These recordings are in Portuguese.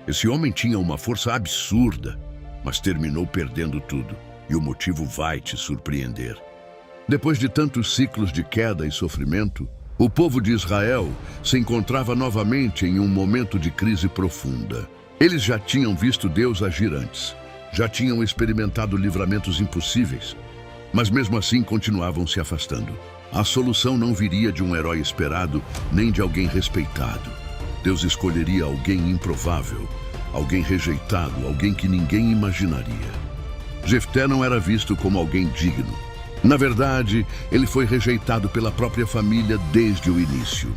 Esse homem tinha uma força absurda, mas terminou perdendo tudo, e o motivo vai te surpreender. Depois de tantos ciclos de queda e sofrimento, o povo de Israel se encontrava novamente em um momento de crise profunda. Eles já tinham visto Deus agir antes, já tinham experimentado livramentos impossíveis, mas mesmo assim continuavam se afastando. A solução não viria de um herói esperado, nem de alguém respeitado. Deus escolheria alguém improvável, alguém rejeitado, alguém que ninguém imaginaria. Jefté não era visto como alguém digno. Na verdade, ele foi rejeitado pela própria família desde o início.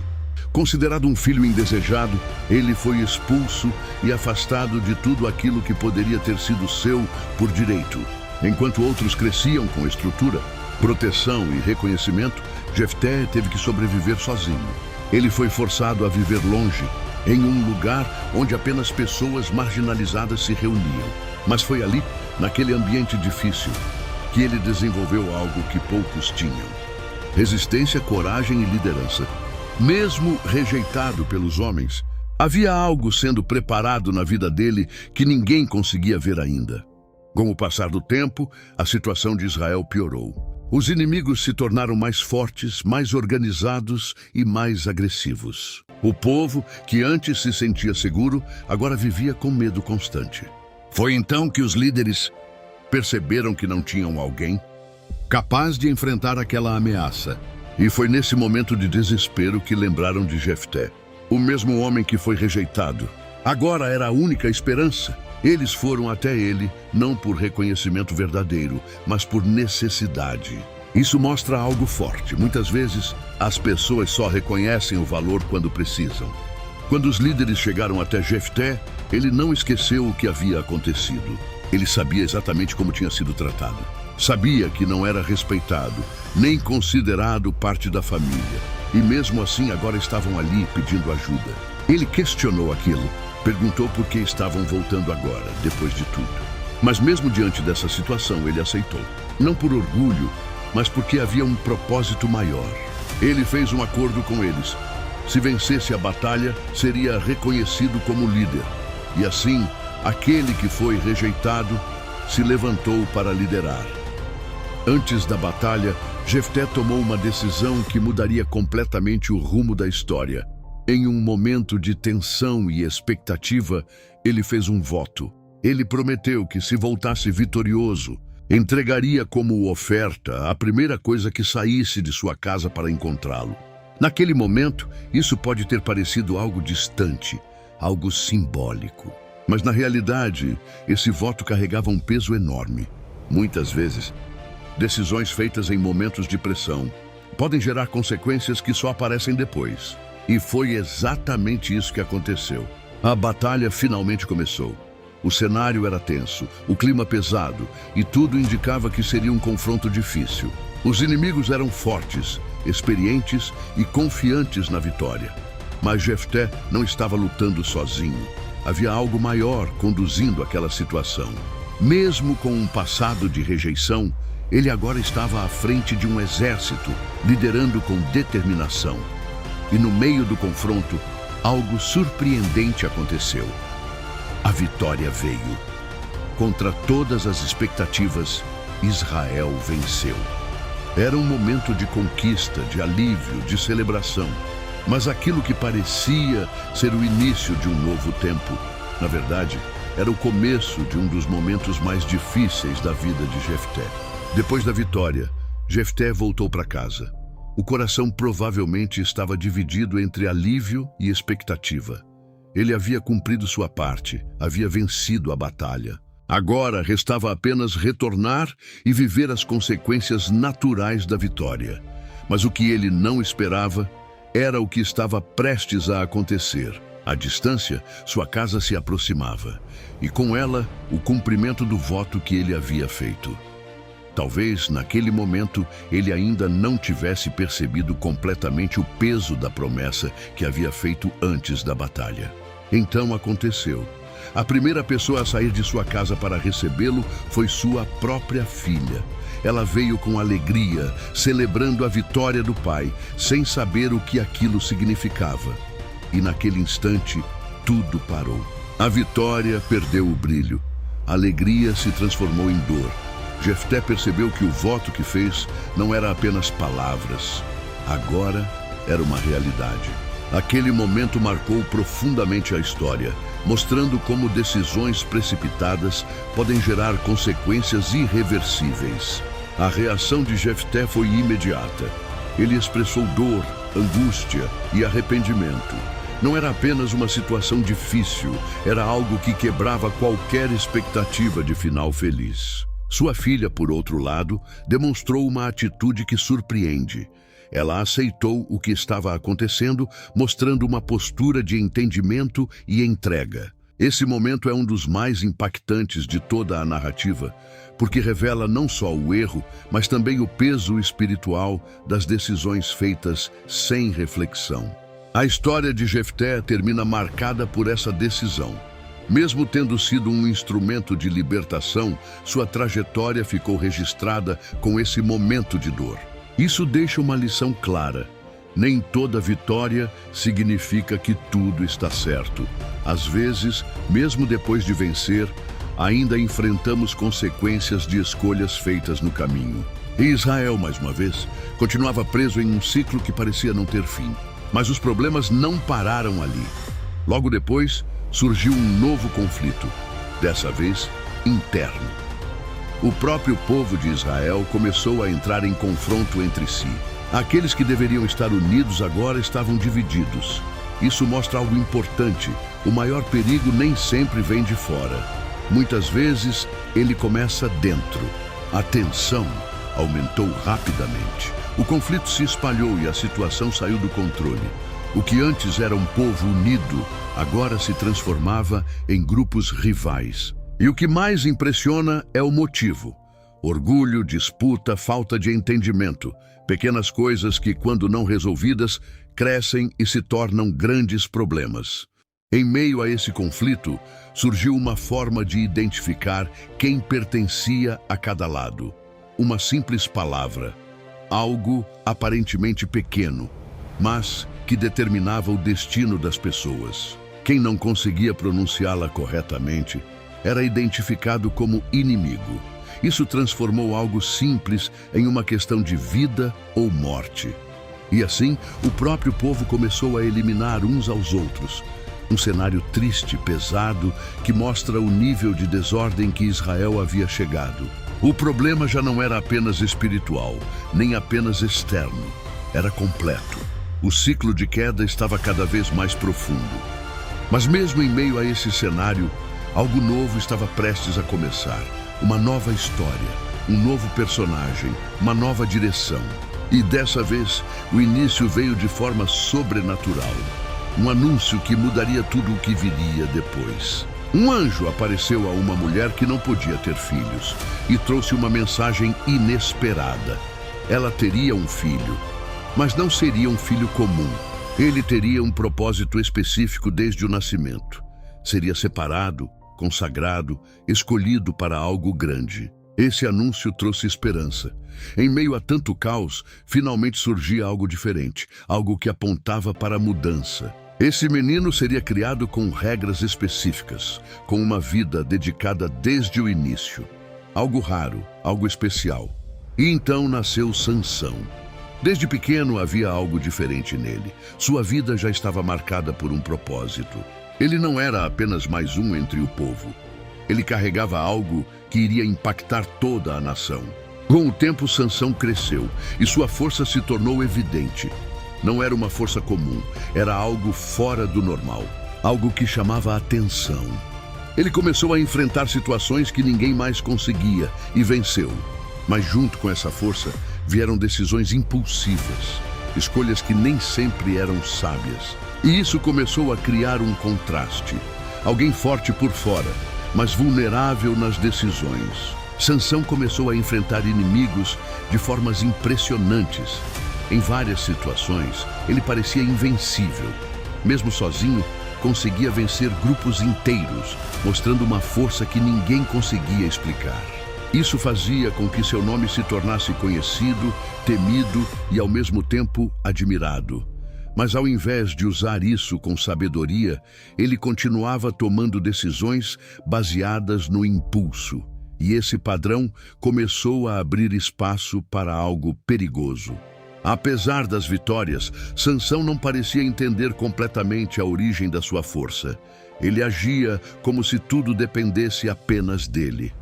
Considerado um filho indesejado, ele foi expulso e afastado de tudo aquilo que poderia ter sido seu por direito. Enquanto outros cresciam com estrutura, proteção e reconhecimento, Jefté teve que sobreviver sozinho. Ele foi forçado a viver longe, em um lugar onde apenas pessoas marginalizadas se reuniam. Mas foi ali, naquele ambiente difícil, que ele desenvolveu algo que poucos tinham: resistência, coragem e liderança. Mesmo rejeitado pelos homens, havia algo sendo preparado na vida dele que ninguém conseguia ver ainda. Com o passar do tempo, a situação de Israel piorou. Os inimigos se tornaram mais fortes, mais organizados e mais agressivos. O povo, que antes se sentia seguro, agora vivia com medo constante. Foi então que os líderes perceberam que não tinham alguém capaz de enfrentar aquela ameaça. E foi nesse momento de desespero que lembraram de Jefté, o mesmo homem que foi rejeitado. Agora era a única esperança. Eles foram até ele, não por reconhecimento verdadeiro, mas por necessidade. Isso mostra algo forte. Muitas vezes, as pessoas só reconhecem o valor quando precisam. Quando os líderes chegaram até Jefté, ele não esqueceu o que havia acontecido. Ele sabia exatamente como tinha sido tratado. Sabia que não era respeitado, nem considerado parte da família. E mesmo assim, agora estavam ali pedindo ajuda. Ele questionou aquilo. Perguntou por que estavam voltando agora, depois de tudo. Mas mesmo diante dessa situação, ele aceitou. Não por orgulho, mas porque havia um propósito maior. Ele fez um acordo com eles. Se vencesse a batalha, seria reconhecido como líder. E assim, aquele que foi rejeitado se levantou para liderar. Antes da batalha, Jefté tomou uma decisão que mudaria completamente o rumo da história. Em um momento de tensão e expectativa, ele fez um voto. Ele prometeu que, se voltasse vitorioso, entregaria como oferta a primeira coisa que saísse de sua casa para encontrá-lo. Naquele momento, isso pode ter parecido algo distante, algo simbólico. Mas, na realidade, esse voto carregava um peso enorme. Muitas vezes, decisões feitas em momentos de pressão podem gerar consequências que só aparecem depois. E foi exatamente isso que aconteceu. A batalha finalmente começou. O cenário era tenso, o clima pesado, e tudo indicava que seria um confronto difícil. Os inimigos eram fortes, experientes e confiantes na vitória. Mas Jefté não estava lutando sozinho. Havia algo maior conduzindo aquela situação. Mesmo com um passado de rejeição, ele agora estava à frente de um exército, liderando com determinação. E no meio do confronto, algo surpreendente aconteceu. A vitória veio. Contra todas as expectativas, Israel venceu. Era um momento de conquista, de alívio, de celebração. Mas aquilo que parecia ser o início de um novo tempo, na verdade, era o começo de um dos momentos mais difíceis da vida de Jefté. Depois da vitória, Jefté voltou para casa. O coração provavelmente estava dividido entre alívio e expectativa. Ele havia cumprido sua parte, havia vencido a batalha. Agora restava apenas retornar e viver as consequências naturais da vitória. Mas o que ele não esperava era o que estava prestes a acontecer. À distância, sua casa se aproximava, e com ela, o cumprimento do voto que ele havia feito. Talvez, naquele momento, ele ainda não tivesse percebido completamente o peso da promessa que havia feito antes da batalha. Então aconteceu. A primeira pessoa a sair de sua casa para recebê-lo foi sua própria filha. Ela veio com alegria, celebrando a vitória do pai, sem saber o que aquilo significava. E naquele instante, tudo parou. A vitória perdeu o brilho. A alegria se transformou em dor. Jefté percebeu que o voto que fez não era apenas palavras. Agora era uma realidade. Aquele momento marcou profundamente a história, mostrando como decisões precipitadas podem gerar consequências irreversíveis. A reação de Jefté foi imediata. Ele expressou dor, angústia e arrependimento. Não era apenas uma situação difícil, era algo que quebrava qualquer expectativa de final feliz. Sua filha, por outro lado, demonstrou uma atitude que surpreende. Ela aceitou o que estava acontecendo, mostrando uma postura de entendimento e entrega. Esse momento é um dos mais impactantes de toda a narrativa, porque revela não só o erro, mas também o peso espiritual das decisões feitas sem reflexão. A história de Jefté termina marcada por essa decisão. Mesmo tendo sido um instrumento de libertação, sua trajetória ficou registrada com esse momento de dor. Isso deixa uma lição clara. Nem toda vitória significa que tudo está certo. Às vezes, mesmo depois de vencer, ainda enfrentamos consequências de escolhas feitas no caminho. E Israel, mais uma vez, continuava preso em um ciclo que parecia não ter fim. Mas os problemas não pararam ali. Logo depois, surgiu um novo conflito, dessa vez interno. O próprio povo de Israel começou a entrar em confronto entre si. Aqueles que deveriam estar unidos agora estavam divididos. Isso mostra algo importante. O maior perigo nem sempre vem de fora. Muitas vezes, ele começa dentro. A tensão aumentou rapidamente. O conflito se espalhou e a situação saiu do controle. O que antes era um povo unido, agora se transformava em grupos rivais. E o que mais impressiona é o motivo. Orgulho, disputa, falta de entendimento. Pequenas coisas que, quando não resolvidas, crescem e se tornam grandes problemas. Em meio a esse conflito, surgiu uma forma de identificar quem pertencia a cada lado. Uma simples palavra. Algo aparentemente pequeno, mas que determinava o destino das pessoas. Quem não conseguia pronunciá-la corretamente era identificado como inimigo. Isso transformou algo simples em uma questão de vida ou morte. E assim, o próprio povo começou a eliminar uns aos outros. Um cenário triste, pesado, que mostra o nível de desordem que Israel havia chegado. O problema já não era apenas espiritual, nem apenas externo. Era completo. O ciclo de queda estava cada vez mais profundo. Mas mesmo em meio a esse cenário, algo novo estava prestes a começar. Uma nova história, um novo personagem, uma nova direção. E dessa vez, o início veio de forma sobrenatural. Um anúncio que mudaria tudo o que viria depois. Um anjo apareceu a uma mulher que não podia ter filhos e trouxe uma mensagem inesperada. Ela teria um filho, mas não seria um filho comum. Ele teria um propósito específico desde o nascimento. Seria separado, consagrado, escolhido para algo grande. Esse anúncio trouxe esperança. Em meio a tanto caos, finalmente surgia algo diferente, algo que apontava para a mudança. Esse menino seria criado com regras específicas, com uma vida dedicada desde o início. Algo raro, algo especial. E então nasceu Sansão. Desde pequeno havia algo diferente nele. Sua vida já estava marcada por um propósito. Ele não era apenas mais um entre o povo. Ele carregava algo que iria impactar toda a nação. Com o tempo, Sansão cresceu e sua força se tornou evidente. Não era uma força comum, era algo fora do normal, algo que chamava a atenção. Ele começou a enfrentar situações que ninguém mais conseguia e venceu. Mas junto com essa força, vieram decisões impulsivas, escolhas que nem sempre eram sábias. E isso começou a criar um contraste. Alguém forte por fora, mas vulnerável nas decisões. Sansão começou a enfrentar inimigos de formas impressionantes. Em várias situações, ele parecia invencível. Mesmo sozinho, conseguia vencer grupos inteiros, mostrando uma força que ninguém conseguia explicar. Isso fazia com que seu nome se tornasse conhecido, temido e, ao mesmo tempo, admirado. Mas ao invés de usar isso com sabedoria, ele continuava tomando decisões baseadas no impulso. E esse padrão começou a abrir espaço para algo perigoso. Apesar das vitórias, Sansão não parecia entender completamente a origem da sua força. Ele agia como se tudo dependesse apenas dele.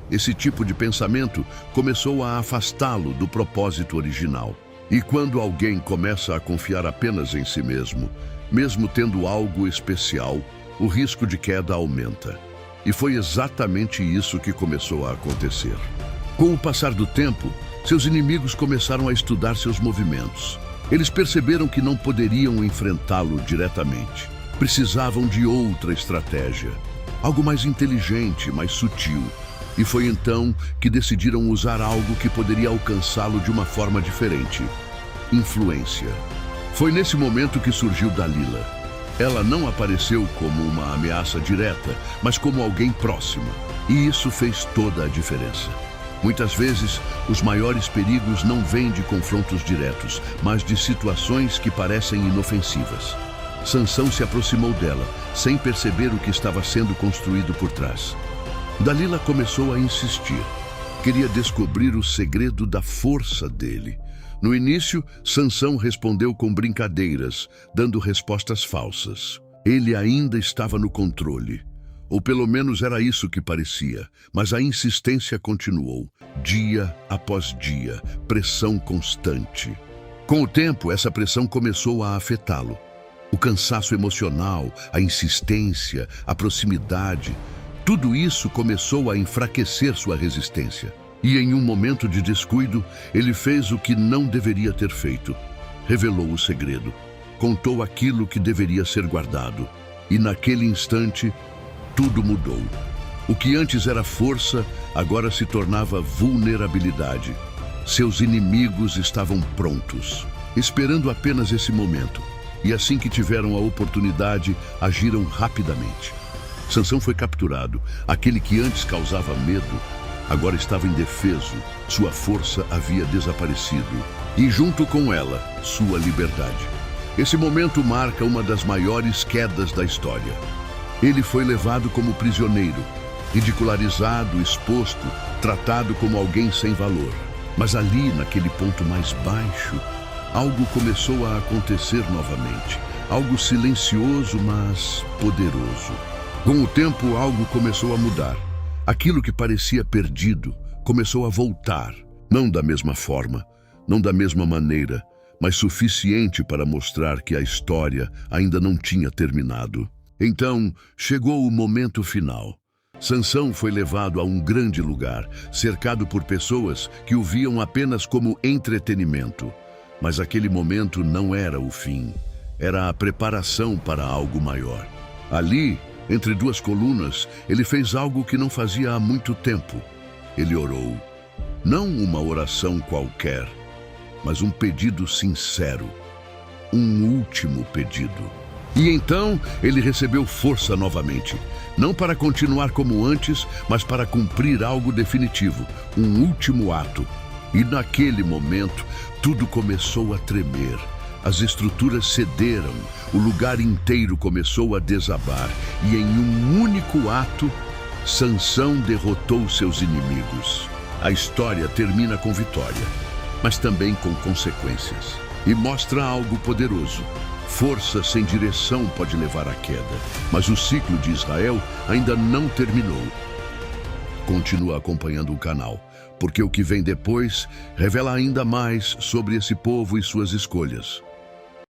Esse tipo de pensamento começou a afastá-lo do propósito original. E quando alguém começa a confiar apenas em si mesmo, mesmo tendo algo especial, o risco de queda aumenta. E foi exatamente isso que começou a acontecer. Com o passar do tempo, seus inimigos começaram a estudar seus movimentos. Eles perceberam que não poderiam enfrentá-lo diretamente. Precisavam de outra estratégia, algo mais inteligente, mais sutil. E foi então que decidiram usar algo que poderia alcançá-lo de uma forma diferente: influência. Foi nesse momento que surgiu Dalila. Ela não apareceu como uma ameaça direta, mas como alguém próximo. E isso fez toda a diferença. Muitas vezes, os maiores perigos não vêm de confrontos diretos, mas de situações que parecem inofensivas. Sansão se aproximou dela, sem perceber o que estava sendo construído por trás. Dalila começou a insistir. Queria descobrir o segredo da força dele. No início, Sansão respondeu com brincadeiras, dando respostas falsas. Ele ainda estava no controle. Ou pelo menos era isso que parecia, mas a insistência continuou, dia após dia, pressão constante. Com o tempo, essa pressão começou a afetá-lo. O cansaço emocional, a insistência, a proximidade, tudo isso começou a enfraquecer sua resistência. E em um momento de descuido, ele fez o que não deveria ter feito. Revelou o segredo. Contou aquilo que deveria ser guardado. E naquele instante, tudo mudou. O que antes era força, agora se tornava vulnerabilidade. Seus inimigos estavam prontos, esperando apenas esse momento. E assim que tiveram a oportunidade, agiram rapidamente. Sansão foi capturado. Aquele que antes causava medo, agora estava indefeso. Sua força havia desaparecido. E junto com ela, sua liberdade. Esse momento marca uma das maiores quedas da história. Ele foi levado como prisioneiro, ridicularizado, exposto, tratado como alguém sem valor. Mas ali, naquele ponto mais baixo, algo começou a acontecer novamente. Algo silencioso, mas poderoso. Com o tempo, algo começou a mudar. Aquilo que parecia perdido começou a voltar. Não da mesma forma, não da mesma maneira, mas suficiente para mostrar que a história ainda não tinha terminado. Então, chegou o momento final. Sansão foi levado a um grande lugar, cercado por pessoas que o viam apenas como entretenimento. Mas aquele momento não era o fim. Era a preparação para algo maior. Ali, entre duas colunas, ele fez algo que não fazia há muito tempo. Ele orou. Não uma oração qualquer, mas um pedido sincero. Um último pedido. E então ele recebeu força novamente. Não para continuar como antes, mas para cumprir algo definitivo. Um último ato. E naquele momento, tudo começou a tremer. As estruturas cederam, o lugar inteiro começou a desabar e em um único ato, Sansão derrotou seus inimigos. A história termina com vitória, mas também com consequências. E mostra algo poderoso. Força sem direção pode levar à queda, mas o ciclo de Israel ainda não terminou. Continua acompanhando o canal, porque o que vem depois revela ainda mais sobre esse povo e suas escolhas.